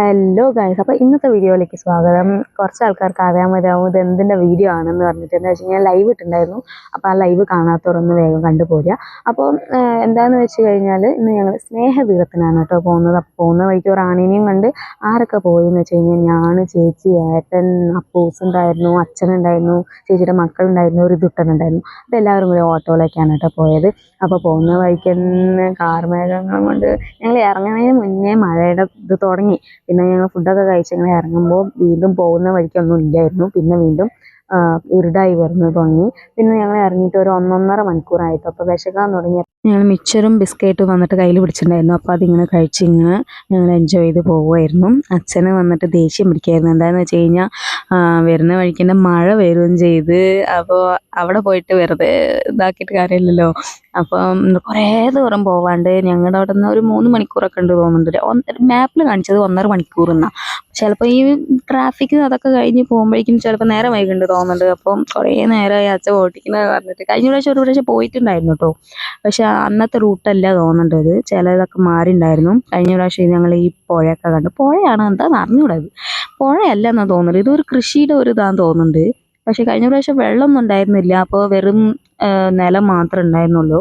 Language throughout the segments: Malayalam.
ഹലോ ഗൈസ്, അപ്പോൾ ഇന്നത്തെ വീഡിയോയിലേക്ക് സ്വാഗതം. കുറച്ച് ആൾക്കാർക്ക് അറിയാൻ മതിയാവും ഇത് എന്തിൻ്റെ വീഡിയോ ആണെന്ന് പറഞ്ഞിട്ട്. എന്താ വെച്ച് കഴിഞ്ഞാൽ ലൈവ് ഇട്ടുണ്ടായിരുന്നു. അപ്പോൾ ആ ലൈവ് കാണാത്തവരൊന്ന് വേഗം കണ്ടുപോരുക. അപ്പോൾ എന്താണെന്ന് വെച്ച് കഴിഞ്ഞാൽ ഇന്ന് ഞങ്ങൾ സ്നേഹതീരത്തിനാണ് കേട്ടോ പോകുന്നത്. അപ്പോൾ പോകുന്ന വഴിക്ക് ഒരു ആണിനെയും കണ്ട് ആരൊക്കെ പോയെന്ന് വെച്ച് കഴിഞ്ഞാൽ ഞാൻ, ചേച്ചി, ഏട്ടൻ, അപ്പൂസ് ഉണ്ടായിരുന്നു, അച്ഛനുണ്ടായിരുന്നു, ചേച്ചിയുടെ മക്കളുണ്ടായിരുന്നു, ഒരു ദുട്ടനുണ്ടായിരുന്നു. അപ്പോൾ എല്ലാവരും കൂടി ഓട്ടോയിലേക്കാണ് കേട്ടോ പോയത്. അപ്പോൾ പോകുന്ന വഴിക്ക് തന്നെ കാർമേഘങ്ങളും കൊണ്ട് ഞങ്ങൾ ഇറങ്ങുന്നതിന് മുന്നേ മഴയുടെ ഇത് തുടങ്ങി. പിന്നെ ഞങ്ങൾ ഫുഡൊക്കെ കഴിച്ച് ഇങ്ങനെ ഇറങ്ങുമ്പോൾ വീണ്ടും പോകുന്ന വഴിക്കൊന്നും ഇല്ലായിരുന്നു. പിന്നെ വീണ്ടും ഇരുടായി വരുന്നത് തുടങ്ങി. പിന്നെ ഞങ്ങൾ ഇറങ്ങിയിട്ട് ഒരു 1.5 മണിക്കൂറായിട്ട്. അപ്പോൾ വിശക്കാൻ തുടങ്ങി. ഞങ്ങൾ മിച്ചറും ബിസ്ക്കറ്റും വന്നിട്ട് കയ്യിൽ പിടിച്ചിട്ടുണ്ടായിരുന്നു. അപ്പോൾ അതിങ്ങനെ കഴിച്ച് ഇങ്ങനെ ഞങ്ങൾ എൻജോയ് ചെയ്ത് പോവുമായിരുന്നു. അച്ഛന് വന്നിട്ട് ദേഷ്യം പിടിക്കായിരുന്നു. എന്താണെന്ന് വെച്ച് കഴിഞ്ഞാൽ വരുന്ന വഴിക്ക് തന്നെ മഴ വരികയും ചെയ്ത്. അപ്പോൾ അവിടെ പോയിട്ട് വെറുതെ ഇതാക്കിയിട്ട് കാര്യമില്ലല്ലോ. അപ്പം കുറേ ദൂരം പോവാണ്ട് ഞങ്ങളുടെ അവിടെ നിന്ന് ഒരു 3 മണിക്കൂറൊക്കെ ഉണ്ട് തോന്നുന്നുണ്ട്. മാപ്പിൽ കാണിച്ചത് 1.5 മണിക്കൂർ എന്നാണ്. ചിലപ്പോൾ ഈ ട്രാഫിക് അതൊക്കെ കഴിഞ്ഞ് പോകുമ്പോഴേക്കും ചിലപ്പോൾ നേരം വൈകുന്നുണ്ട് തോന്നുന്നുണ്ട്. അപ്പം കുറേ നേരമായി അച്ഛൻ ഓടിക്കുന്നത് പറഞ്ഞിട്ട്. കഴിഞ്ഞ പ്രാവശ്യം ഒരു പ്രാവശ്യം പോയിട്ടുണ്ടായിരുന്നു കേട്ടോ. പക്ഷെ അന്നത്തെ റൂട്ടല്ല തോന്നുന്നുണ്ട് ഇത്. ചിലതൊക്കെ മാറിയിട്ടുണ്ടായിരുന്നു. കഴിഞ്ഞ പ്രാവശ്യം ഞങ്ങൾ ഈ പുഴയൊക്കെ കണ്ടു. പുഴയാണ് എന്താണെന്ന് അറിഞ്ഞൂടത്. പുഴയല്ല എന്നാണ് തോന്നുന്നത്. ഇതൊരു കൃഷിയുടെ ഒരു ഇതാന്ന് തോന്നുന്നുണ്ട്. പക്ഷെ കഴിഞ്ഞ പ്രാവശ്യം വെള്ളമൊന്നും ഉണ്ടായിരുന്നില്ല. അപ്പോൾ വെറും നിലം മാത്രമേ ഉണ്ടായിരുന്നുള്ളൂ.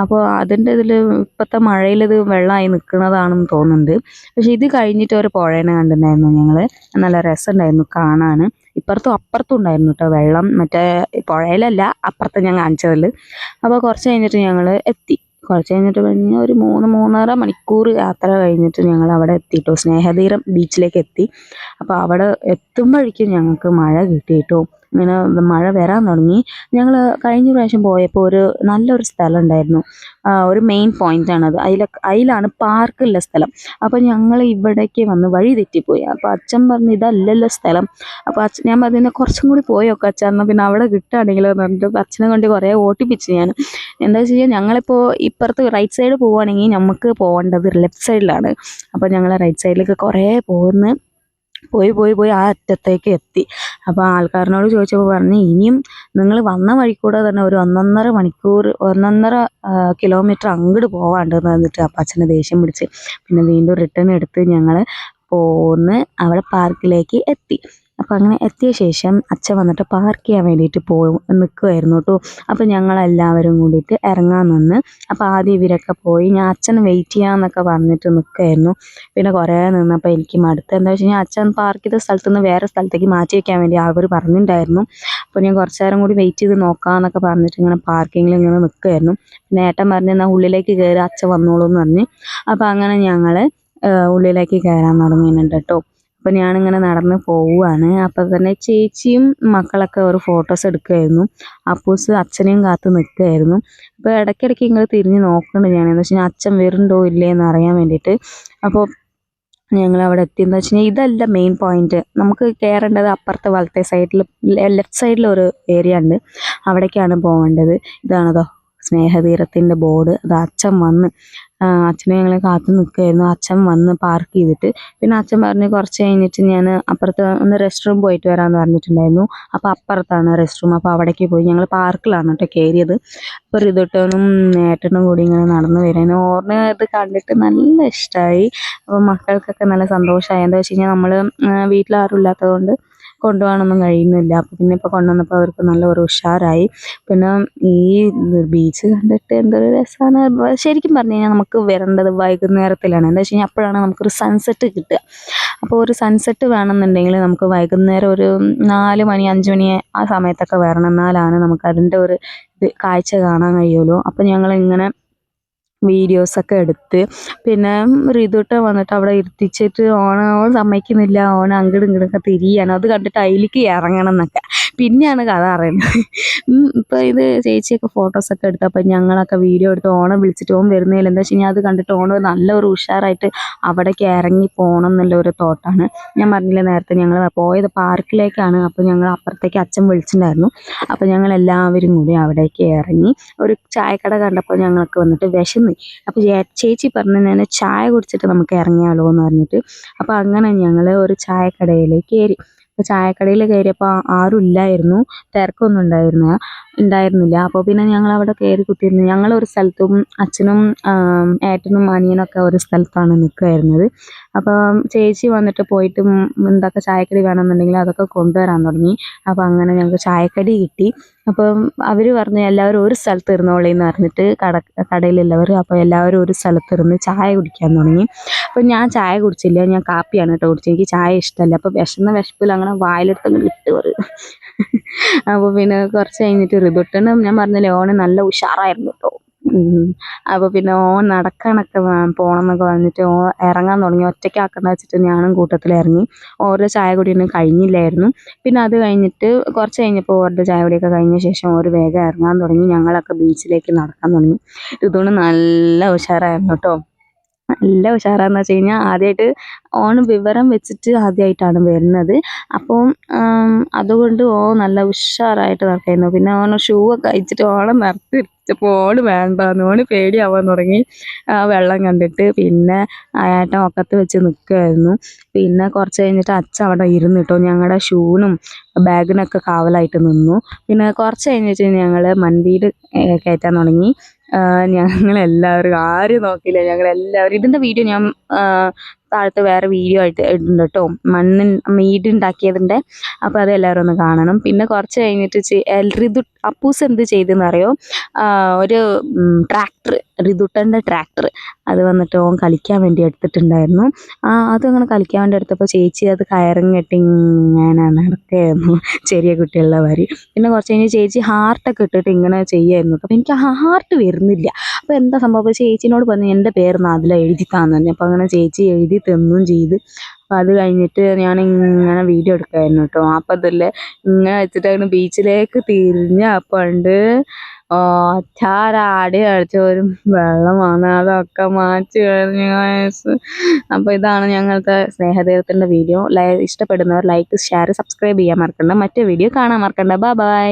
അപ്പോൾ അതിൻ്റെ ഇതിൽ ഇപ്പോഴത്തെ മഴയിൽ ഇത് വെള്ളമായി നിൽക്കുന്നതാണെന്ന് തോന്നുന്നുണ്ട്. പക്ഷെ ഇത് കഴിഞ്ഞിട്ട് ഒരു പുഴേനെ കണ്ടിട്ടുണ്ടായിരുന്നു ഞങ്ങൾ. നല്ല രസമുണ്ടായിരുന്നു കാണാൻ. ഇപ്പുറത്തും അപ്പുറത്തും ഉണ്ടായിരുന്നു കേട്ടോ വെള്ളം. മറ്റേ പുഴയിലല്ല, അപ്പുറത്ത് ഞാൻ കാണിച്ചതിൽ. അപ്പോൾ കുറച്ച് കഴിഞ്ഞിട്ട് ഞങ്ങൾ എത്തി. കുറച്ച് കഴിഞ്ഞിട്ട് പിന്നെ ഒരു 3-3.5 മണിക്കൂർ യാത്ര കഴിഞ്ഞിട്ട് ഞങ്ങൾ അവിടെ എത്തിയിട്ടോ. സ്നേഹതീരം ബീച്ചിലേക്ക് എത്തി. അപ്പോൾ അവിടെ എത്തുമ്പോഴേക്കും ഞങ്ങൾക്ക് മഴ കിട്ടിയിട്ടോ. ഇങ്ങനെ മഴ വരാൻ തുടങ്ങി. ഞങ്ങൾ കഴിഞ്ഞ പ്രാവശ്യം പോയപ്പോൾ ഒരു നല്ലൊരു സ്ഥലം ഉണ്ടായിരുന്നു. ഒരു മെയിൻ പോയിൻ്റാണത്. അതിലാണ് പാർക്കുള്ള സ്ഥലം. അപ്പോൾ ഞങ്ങൾ ഇവിടേക്ക് വന്ന് വഴി തെറ്റിപ്പോയി. അപ്പോൾ അച്ഛൻ പറഞ്ഞു ഇതല്ലല്ലോ സ്ഥലം. അപ്പോൾ ഞാൻ പറഞ്ഞു കുറച്ചും കൂടി പോയൊക്കെ അച്ഛൻ, എന്നാൽ പിന്നെ അവിടെ കിട്ടുകയാണെങ്കിലോ എന്ന് പറഞ്ഞിട്ട് അച്ഛനെ കൊണ്ട് കുറേ ഓട്ടിപ്പിച്ച് ഞാൻ. എന്താ വെച്ച് കഴിഞ്ഞാൽ ഞങ്ങളിപ്പോൾ ഇപ്പുറത്ത് റൈറ്റ് സൈഡ് പോവുകയാണെങ്കിൽ നമുക്ക് പോകേണ്ടത് ലെഫ്റ്റ് സൈഡിലാണ്. അപ്പോൾ ഞങ്ങൾ റൈറ്റ് സൈഡിലേക്ക് കുറേ പോയി ആ അറ്റത്തേക്ക് എത്തി. അപ്പോൾ ആൾക്കാരനോട് ചോദിച്ചപ്പോൾ പറഞ്ഞ് ഇനിയും നിങ്ങൾ വന്ന വഴി കൂടെ തന്നെ ഒരു 1.5 കിലോമീറ്റർ അങ്ങോട്ട് പോകാണ്ടെന്ന് പറഞ്ഞിട്ട് അപ്പം അച്ഛന് ദേഷ്യം പിടിച്ച്. പിന്നെ വീണ്ടും റിട്ടേൺ എടുത്ത് ഞങ്ങൾ പോന്ന് അവിടെ പാർക്കിലേക്ക് എത്തി. അപ്പോൾ അങ്ങനെ എത്തിയ ശേഷം അച്ഛൻ വന്നിട്ട് പാർക്ക് ചെയ്യാൻ വേണ്ടിയിട്ട് നിൽക്കുമായിരുന്നു കേട്ടോ. അപ്പോൾ ഞങ്ങളെല്ലാവരും കൂടിയിട്ട് ഇറങ്ങാൻ നിന്ന്. അപ്പോൾ ആദ്യം ഇവരൊക്കെ പോയി. ഞാൻ അച്ഛന് വെയിറ്റ് ചെയ്യാമെന്നൊക്കെ പറഞ്ഞിട്ട് നിൽക്കുമായിരുന്നു. പിന്നെ കുറേ നിന്നപ്പോൾ എനിക്ക് മടുത്ത്. എന്താ വെച്ച് കഴിഞ്ഞാൽ അച്ഛൻ പാർക്ക് ചെയ്ത സ്ഥലത്ത് നിന്ന് വേറെ സ്ഥലത്തേക്ക് മാറ്റി വയ്ക്കാൻ വേണ്ടി അവർ പറഞ്ഞിട്ടുണ്ടായിരുന്നു. അപ്പോൾ ഞാൻ കുറച്ച് നേരം കൂടി വെയിറ്റ് ചെയ്ത് നോക്കാമെന്നൊക്കെ പറഞ്ഞിട്ട് ഇങ്ങനെ പാർക്കിങ്ങിൽ ഇങ്ങനെ നിൽക്കുമായിരുന്നു. പിന്നെ ഏട്ടൻ പറഞ്ഞ് എന്നാൽ ഉള്ളിലേക്ക് കയറി അച്ഛൻ വന്നോളൂ എന്ന് പറഞ്ഞ്. അപ്പോൾ അങ്ങനെ ഞങ്ങൾ ഉള്ളിലേക്ക് കയറാൻ തുടങ്ങിയിട്ടുണ്ട് കേട്ടോ. അപ്പോൾ ഞാനിങ്ങനെ നടന്ന് പോവുകയാണ്. അപ്പോൾ തന്നെ ചേച്ചിയും മക്കളൊക്കെ ഒരു ഫോട്ടോസ് എടുക്കുമായിരുന്നു. അപ്പൂസ് അച്ഛനെയും കാത്ത് നിൽക്കുമായിരുന്നു. അപ്പോൾ ഇടയ്ക്കിടയ്ക്ക് ഇങ്ങനെ തിരിഞ്ഞ് നോക്കുന്നുണ്ട് ഞാൻ. എന്ന് വെച്ച് കഴിഞ്ഞാൽ അച്ഛൻ വരുന്നുണ്ടോ ഇല്ലേ എന്ന് അറിയാൻ വേണ്ടിയിട്ട്. അപ്പോൾ ഞങ്ങൾ അവിടെ എത്തിയെന്ന് വെച്ച് കഴിഞ്ഞാൽ ഇതല്ല മെയിൻ പോയിന്റ്. നമുക്ക് കയറേണ്ടത് അപ്പുറത്തെ വലത്തെ സൈഡിൽ, ലെഫ്റ്റ് സൈഡിൽ ഒരു ഏരിയ ഉണ്ട്. അവിടേക്കാണ് പോകേണ്ടത്. ഇതാണതോ സ്നേഹതീരത്തിൻ്റെ ബോർഡ്. അത് അച്ഛൻ വന്ന് അച്ഛനെ ഞങ്ങൾ കാത്തു നിൽക്കുമായിരുന്നു. അച്ഛൻ വന്ന് പാർക്ക് ചെയ്തിട്ട് പിന്നെ അച്ഛൻ പറഞ്ഞ് കുറച്ച് കഴിഞ്ഞിട്ട് ഞാൻ അപ്പുറത്ത് ഒന്ന് റെസ്റ്റ് റൂം പോയിട്ട് വരാമെന്ന് പറഞ്ഞിട്ടുണ്ടായിരുന്നു. അപ്പോൾ അപ്പുറത്താണ് റെസ്റ്റ് റൂം. അപ്പോൾ അവിടേക്ക് പോയി. ഞങ്ങൾ പാർക്കിലാണ് കേട്ടോ കയറിയത്. അപ്പോൾ റിതുട്ടനും ഏട്ടനും കൂടി ഇങ്ങനെ നടന്നു വരാൻ ഓർമ്മ ഇത് കണ്ടിട്ട് നല്ല ഇഷ്ടമായി. അപ്പോൾ മക്കൾക്കൊക്കെ നല്ല സന്തോഷമായി. എന്താ വെച്ച് കഴിഞ്ഞാൽ നമ്മൾ വീട്ടിലാരും ഇല്ലാത്തതുകൊണ്ട് കൊണ്ടുപോകാനൊന്നും കഴിയുന്നില്ല. അപ്പോൾ പിന്നെ ഇപ്പോൾ കൊണ്ടുവന്നപ്പോൾ അവർക്ക് നല്ല ഒരു ഉഷാറായി. പിന്നെ ഈ ബീച്ച് കണ്ടിട്ട് എന്തൊരു രസമാണ്. ശരിക്കും പറഞ്ഞു കഴിഞ്ഞാൽ നമുക്ക് വരേണ്ടത് വൈകുന്നേരത്തിലാണ്. എന്താ വെച്ച് കഴിഞ്ഞാൽ അപ്പോഴാണ് നമുക്കൊരു സൺസെറ്റ് കിട്ടുക. അപ്പോൾ ഒരു സൺസെറ്റ് വേണമെന്നുണ്ടെങ്കിൽ നമുക്ക് വൈകുന്നേരം ഒരു 4 മണി 5 മണി ആ സമയത്തൊക്കെ വരണം. എന്നാലാണ് നമുക്ക് അതിൻ്റെ ഒരു കാഴ്ച കാണാൻ കഴിയുള്ളൂ. അപ്പോൾ ഞങ്ങളിങ്ങനെ വീഡിയോസൊക്കെ എടുത്ത് പിന്നെ റിതുട്ടൻ വന്നിട്ട് അവിടെ ഇരുത്തിച്ചിട്ട് ഓൻ സമ്മതിക്കുന്നില്ല. ഓൻ അങ്ങോട്ടും ഇങ്ങോട്ടൊക്കെ തിരിയാണ്. അത് കണ്ടിട്ട് അതിലേക്ക് ഇറങ്ങണം എന്നൊക്കെ പിന്നെയാണ് കഥ അറിയുന്നത്. ഇപ്പോൾ ഇത് ചേച്ചിയൊക്കെ ഫോട്ടോസൊക്കെ എടുത്തപ്പോൾ ഞങ്ങളൊക്കെ വീഡിയോ എടുത്ത് ഓനെ വിളിച്ചിട്ട് ഓൻ വരുന്നതിൽ എന്താ വെച്ച് കഴിഞ്ഞാൽ അത് കണ്ടിട്ട് ഓന് നല്ലൊരു ഉഷാറായിട്ട് അവിടേക്ക് ഇറങ്ങി പോകണം എന്നുള്ള ഒരു തോട്ടാണ്. ഞാൻ പറഞ്ഞില്ലേ നേരത്തെ ഞങ്ങൾ പോയത് പാർക്കിലേക്കാണ്. അപ്പോൾ ഞങ്ങൾ അപ്പുറത്തേക്ക് അച്ഛൻ വിളിച്ചിട്ടുണ്ടായിരുന്നു. അപ്പോൾ ഞങ്ങൾ എല്ലാവരും കൂടി അവിടേക്ക് ഇറങ്ങി. ഒരു ചായക്കട കണ്ടപ്പോൾ ഞങ്ങൾക്ക് വന്നിട്ട് വിശന്ന്. അപ്പോൾ ചേച്ചി പറഞ്ഞു ഞാൻ ചായ കുടിച്ചിട്ട് നമുക്ക് ഇറങ്ങിയാലോ എന്ന് പറഞ്ഞിട്ട്. അപ്പോൾ അങ്ങനെ ഞങ്ങൾ ഒരു ചായക്കടയിലേക്ക് കയറി. അപ്പോൾ ചായക്കടയിൽ കയറിയപ്പോൾ ആരും ഇല്ലായിരുന്നു, തിരക്കൊന്നും ഉണ്ടായിരുന്നില്ല. അപ്പോൾ പിന്നെ ഞങ്ങൾ അവിടെ കയറി കുത്തിയിരുന്നു. ഞങ്ങളൊരു സ്ഥലത്തും അച്ഛനും ഏട്ടനും അനിയനൊക്കെ ഒരു സ്ഥലത്താണ് നിൽക്കുമായിരുന്നത്. അപ്പം ചേച്ചി വന്നിട്ട് പോയിട്ട് എന്തൊക്കെ ചായക്കടി വേണമെന്നുണ്ടെങ്കിൽ അതൊക്കെ കൊണ്ടുവരാൻ തുടങ്ങി. അപ്പോൾ അങ്ങനെ ഞങ്ങൾക്ക് ചായക്കടി കിട്ടി. അപ്പം അവർ പറഞ്ഞു എല്ലാവരും ഒരു സ്ഥലത്ത് ഇരുന്നോളീന്ന് പറഞ്ഞിട്ട് കടയിലുള്ളവർ. അപ്പോൾ എല്ലാവരും ഒരു സ്ഥലത്തിരുന്ന് ചായ കുടിക്കാൻ തുടങ്ങി. അപ്പം ഞാൻ ചായ കുടിച്ചില്ല, ഞാൻ കാപ്പിയാണ് കേട്ടോ കുടിച്ചത്. എനിക്ക് ചായ ഇഷ്ടമല്ല. അപ്പോൾ വിശപ്പിൽ അങ്ങനെ വായിലെടുത്തങ്ങ് ഇട്ട് പറയും. അപ്പോൾ പിന്നെ കുറച്ച് കഴിഞ്ഞിട്ട് ഋതുട്ടനും ഞാൻ പറഞ്ഞില്ലേ ഓന് നല്ല ഉഷാറായിരുന്നു കേട്ടോ. അപ്പോൾ പിന്നെ ഓൻ നടക്കാനൊക്കെ പോകണം എന്നൊക്കെ പറഞ്ഞിട്ട് ഇറങ്ങാൻ തുടങ്ങി. ഒറ്റയ്ക്കാക്കണ്ട വെച്ചിട്ട് ഞാനും കൂട്ടത്തിൽ ഇറങ്ങി. ഓരോ ചായ കുടിയൊന്നും കഴിഞ്ഞില്ലായിരുന്നു. പിന്നെ അത് കഴിഞ്ഞിട്ട് കുറച്ച് കഴിഞ്ഞപ്പോൾ ഓരുടെ ചായ കുടിയൊക്കെ കഴിഞ്ഞ ശേഷം ഒരു വേഗം ഇറങ്ങാൻ തുടങ്ങി. ഞങ്ങളൊക്കെ ബീച്ചിലേക്ക് നടക്കാൻ തുടങ്ങി. ഇതുകൊണ്ട് നല്ല ഉഷാറായിരുന്നു കേട്ടോ. നല്ല ഉഷാറാന്ന് വെച്ച് കഴിഞ്ഞാൽ ആദ്യമായിട്ട് ഓന് വിവരം വെച്ചിട്ട് ആദ്യമായിട്ടാണ് വരുന്നത്. അപ്പോൾ അതുകൊണ്ട് നല്ല ഉഷാറായിട്ട് നടക്കായിരുന്നു. പിന്നെ ഓന് ഷൂ ഒക്കെ അഴിച്ചിട്ട് ഓളെ നിർത്തിച്ചപ്പോൾ ഓള് വേണ്ടാന്ന്, ഓന് പേടിയാവാൻ തുടങ്ങി വെള്ളം കണ്ടിട്ട്. പിന്നെ ഏട്ടൻ ഒക്കത്ത് വെച്ച് നിൽക്കുമായിരുന്നു. പിന്നെ കുറച്ച് കഴിഞ്ഞിട്ട് അച്ഛൻ അവിടെ ഇരുന്ന് കേട്ടോ, ഞങ്ങളുടെ ഷൂവിനും ബാഗിനൊക്കെ കാവലായിട്ട് നിന്നു. പിന്നെ കുറച്ച് കഴിഞ്ഞിട്ട് ഞങ്ങൾ മൺവീട് കയറ്റാൻ തുടങ്ങി. ഞങ്ങളെല്ലാവരും ആരും നോക്കിയില്ല, ഞങ്ങളെല്ലാവരും. ഇതിൻ്റെ വീഡിയോ ഞാൻ താഴത്ത് വേറെ വീഡിയോ ആയിട്ട് ഇടുന്നുണ്ട് കേട്ടോ, വീടുണ്ടാക്കിയതിൻ്റെ. അപ്പോൾ അത് എല്ലാവരും ഒന്ന് കാണണം. പിന്നെ കുറച്ച് കഴിഞ്ഞിട്ട് അപ്പൂസ് എന്ത് ചെയ്തെന്ന് അറിയോ, ഒരു ട്രാക്ടർ, ഋതുട്ടൻ്റെ ട്രാക്ടർ അത് വന്നിട്ട് ഓൻ കളിക്കാൻ വേണ്ടി എടുത്തിട്ടുണ്ടായിരുന്നു. അതങ്ങനെ കളിക്കാൻ വേണ്ടി എടുത്തപ്പോൾ ചേച്ചി അത് കയറും കെട്ടി ഇങ്ങനെ നടക്കുകയായിരുന്നു, ചെറിയ കുട്ടികളുടെ മാതിരി. പിന്നെ കുറച്ച് കഴിഞ്ഞ് ചേച്ചി ഹാർട്ടൊക്കെ ഇട്ടിട്ട് ഇങ്ങനെ ചെയ്യുമായിരുന്നു. അപ്പോൾ എനിക്ക് ഹാർട്ട് വരുന്നില്ല. അപ്പോൾ എന്താ സംഭവം, അപ്പോൾ ചേച്ചിനോട് പറഞ്ഞു എൻ്റെ പേര് അതിൽ എഴുതി താന്ന് പറഞ്ഞു. അപ്പോൾ അങ്ങനെ ചേച്ചി എഴുതി തന്നും ചെയ്ത്. അപ്പോൾ അത് കഴിഞ്ഞിട്ട് ഞാൻ ഇങ്ങനെ വീഡിയോ എടുക്കുമായിരുന്നു കേട്ടോ. അപ്പോൾ അതല്ലേ ഇങ്ങനെ വെച്ചിട്ട് അങ്ങനെ ബീച്ചിലേക്ക് തിരിഞ്ഞ അപ്പോൾ ഉണ്ട് ഒറ്റാടി കളിച്ചവരും വെള്ളം വന്ന് അതൊക്കെ മാറ്റി കഴിഞ്ഞു. അപ്പോൾ ഇതാണ് ഞങ്ങളുടെ സ്നേഹതീരത്തിൻ്റെ വീഡിയോ. ഇഷ്ടപ്പെടുന്നവർ ലൈക്ക്, ഷെയർ, സബ്സ്ക്രൈബ് ചെയ്യാൻ മറക്കണ്ട. മറ്റേ വീഡിയോ കാണാൻ മറക്കണ്ട. Bye bye.